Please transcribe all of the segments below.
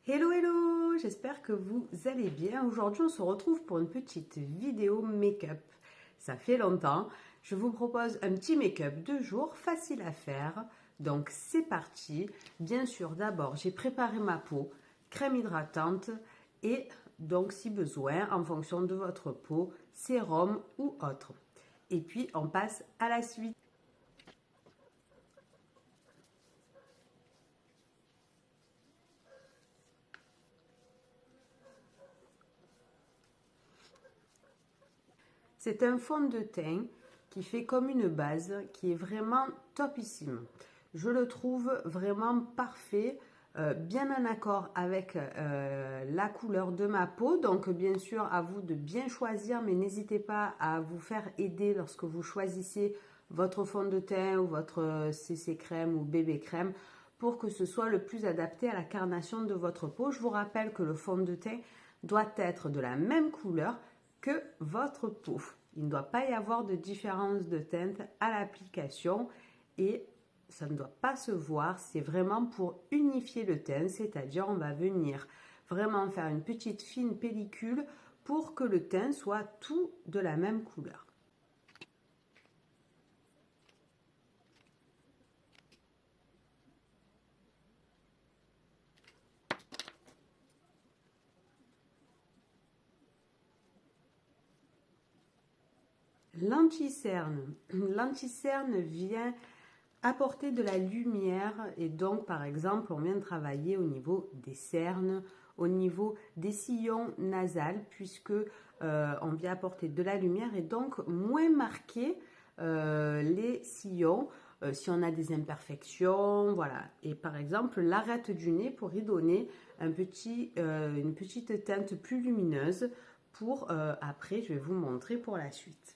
Hello hello, j'espère que vous allez bien. Aujourd'hui on se retrouve pour une petite vidéo make-up. Ça fait longtemps. Je vous propose un petit make-up de jour, facile à faire. Donc c'est parti. Bien sûr d'abord j'ai préparé ma peau, crème hydratante et donc si besoin en fonction de votre peau, sérum ou autre. Et puis on passe à la suite. C'est un fond de teint qui fait comme une base, qui est vraiment topissime. Je le trouve vraiment parfait, bien en accord avec la couleur de ma peau. Donc bien sûr, à vous de bien choisir, mais n'hésitez pas à vous faire aider lorsque vous choisissez votre fond de teint ou votre CC crème ou bébé crème pour que ce soit le plus adapté à la carnation de votre peau. Je vous rappelle que le fond de teint doit être de la même couleur que votre peau. Il ne doit pas y avoir de différence de teinte à l'application et ça ne doit pas se voir. C'est vraiment pour unifier le teint, c'est-à-dire on va venir vraiment faire une petite fine pellicule pour que le teint soit tout de la même couleur. L'anti-cerne. L'anti-cerne vient apporter de la lumière et donc par exemple on vient travailler au niveau des cernes, au niveau des sillons nasales puisque on vient apporter de la lumière et donc moins marquer les sillons si on a des imperfections, voilà. Et par exemple l'arête du nez pour y donner une petite teinte plus lumineuse pour après je vais vous montrer pour la suite.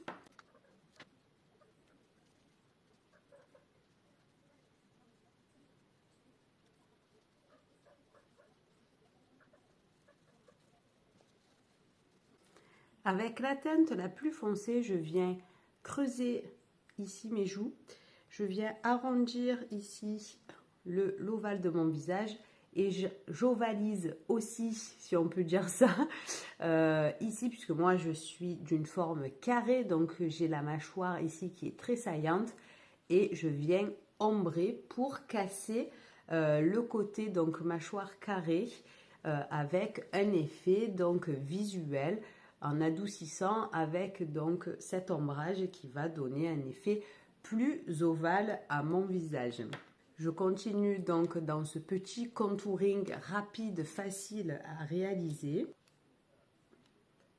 Avec la teinte la plus foncée, je viens creuser ici mes joues. Je viens arrondir ici l'ovale de mon visage et j'ovalise aussi, si on peut dire ça, ici, puisque moi je suis d'une forme carrée, donc j'ai la mâchoire ici qui est très saillante et je viens ombrer pour casser le côté donc mâchoire carrée avec un effet donc visuel en adoucissant avec donc cet ombrage qui va donner un effet plus ovale à mon visage. Je continue donc dans ce petit contouring rapide, facile à réaliser.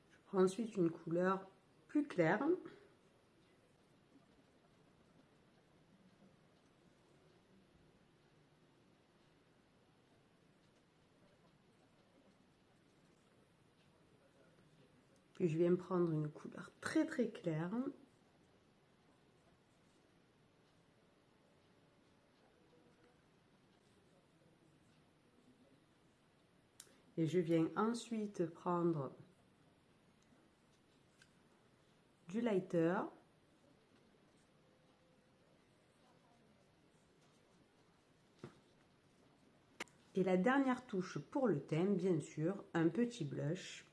Je prends ensuite une couleur plus claire. Puis je viens prendre une couleur très très claire. Et je viens ensuite prendre du lighter. Et la dernière touche pour le teint, bien sûr, un petit blush.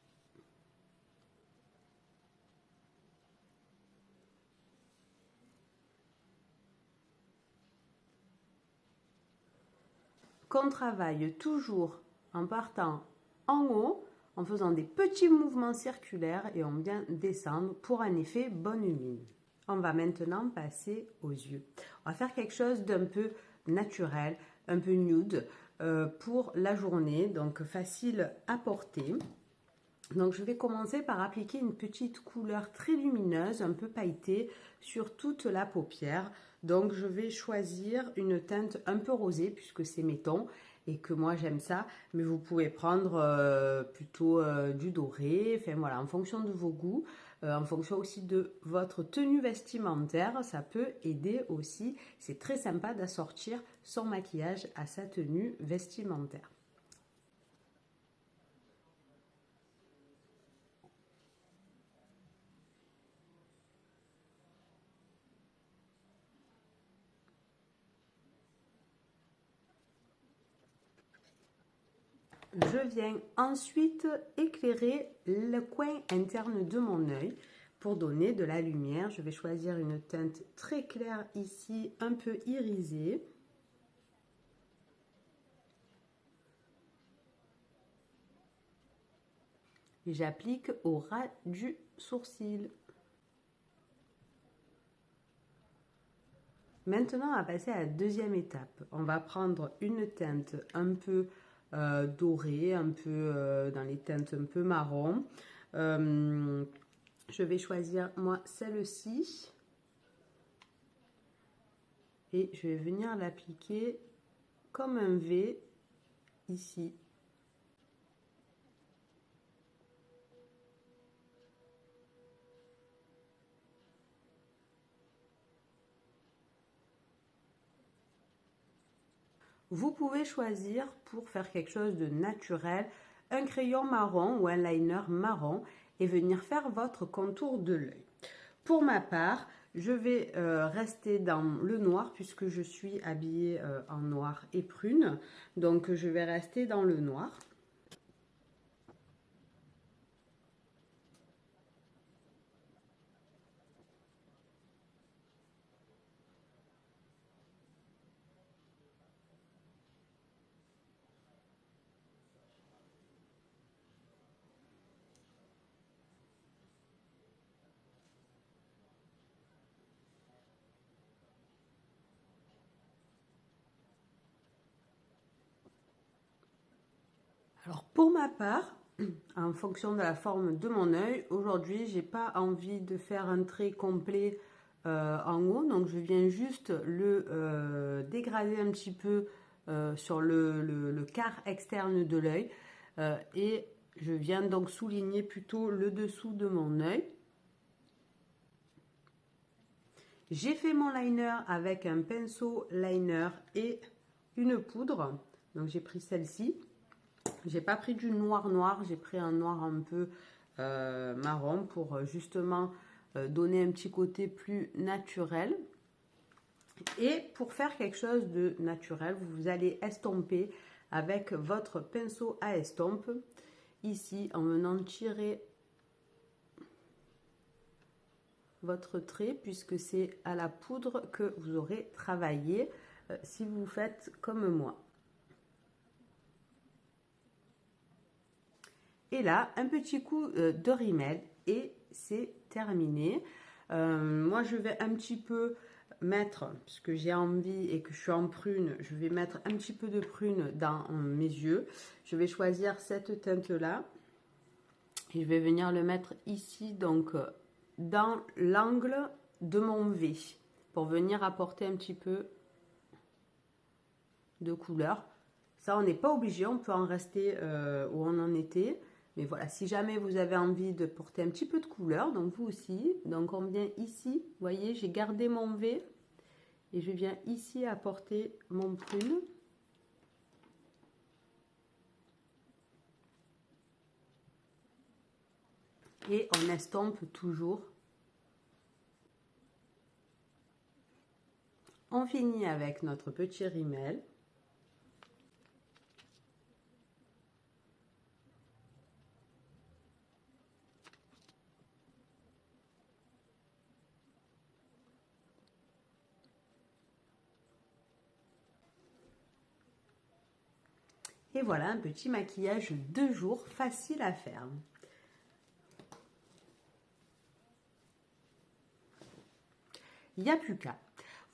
Qu'on travaille toujours en partant en haut, en faisant des petits mouvements circulaires et on vient descendre pour un effet bonne mine. On va maintenant passer aux yeux. On va faire quelque chose d'un peu naturel, un peu nude pour la journée, donc facile à porter. Donc je vais commencer par appliquer une petite couleur très lumineuse, un peu pailletée sur toute la paupière. Donc je vais choisir une teinte un peu rosée puisque c'est mes tons et que moi j'aime ça. Mais vous pouvez prendre plutôt du doré, enfin voilà, en fonction de vos goûts, en fonction aussi de votre tenue vestimentaire, ça peut aider aussi. C'est très sympa d'assortir son maquillage à sa tenue vestimentaire. Je viens ensuite éclairer le coin interne de mon œil pour donner de la lumière. Je vais choisir une teinte très claire ici, un peu irisée. Et j'applique au ras du sourcil. Maintenant, on va passer à la deuxième étape. On va prendre une teinte un peu dorée, un peu dans les teintes un peu marron. Je vais choisir moi celle-ci. Et je vais venir l'appliquer comme un V ici. Vous pouvez choisir, pour faire quelque chose de naturel, un crayon marron ou un liner marron et venir faire votre contour de l'œil. Pour ma part, je vais rester dans le noir puisque je suis habillée en noir et prune. Donc, je vais rester dans le noir. Alors pour ma part, en fonction de la forme de mon œil, aujourd'hui j'ai pas envie de faire un trait complet en haut, donc je viens juste le dégrader un petit peu sur le quart externe de l'œil et je viens donc souligner plutôt le dessous de mon œil. J'ai fait mon liner avec un pinceau liner et une poudre, donc j'ai pris celle-ci. J'ai pas pris du noir noir, j'ai pris un noir un peu marron pour justement donner un petit côté plus naturel. Et pour faire quelque chose de naturel, vous allez estomper avec votre pinceau à estompe, ici en venant tirer votre trait, puisque c'est à la poudre que vous aurez travaillé si vous faites comme moi. Et là, un petit coup de rimel et c'est terminé. Moi, je vais un petit peu mettre, parce que j'ai envie et que je suis en prune, je vais mettre un petit peu de prune dans mes yeux. Je vais choisir cette teinte-là. Et je vais venir le mettre ici, donc dans l'angle de mon V, pour venir apporter un petit peu de couleur. Ça, on n'est pas obligé, on peut en rester où on en était. Mais voilà, si jamais vous avez envie de porter un petit peu de couleur, donc vous aussi, donc on vient ici, vous voyez, j'ai gardé mon V et je viens ici apporter mon prune. Et on estompe toujours. On finit avec notre petit rimel. Et voilà un petit maquillage de jour facile à faire. Il n'y a plus qu'à.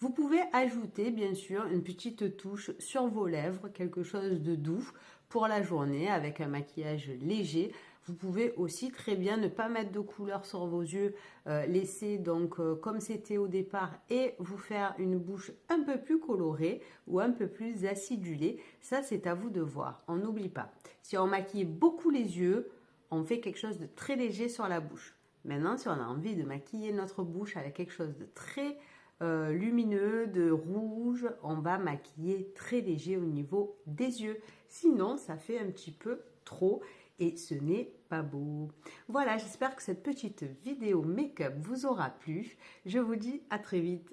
Vous pouvez ajouter bien sûr une petite touche sur vos lèvres, quelque chose de doux pour la journée avec un maquillage léger. Vous pouvez aussi très bien ne pas mettre de couleur sur vos yeux, laisser donc comme c'était au départ et vous faire une bouche un peu plus colorée ou un peu plus acidulée. Ça, c'est à vous de voir. On n'oublie pas. Si on maquille beaucoup les yeux, on fait quelque chose de très léger sur la bouche. Maintenant, si on a envie de maquiller notre bouche avec quelque chose de très lumineux, de rouge, on va maquiller très léger au niveau des yeux. Sinon, ça fait un petit peu trop et ce n'est pas beau. Voilà, j'espère que cette petite vidéo make-up vous aura plu. Je vous dis à très vite.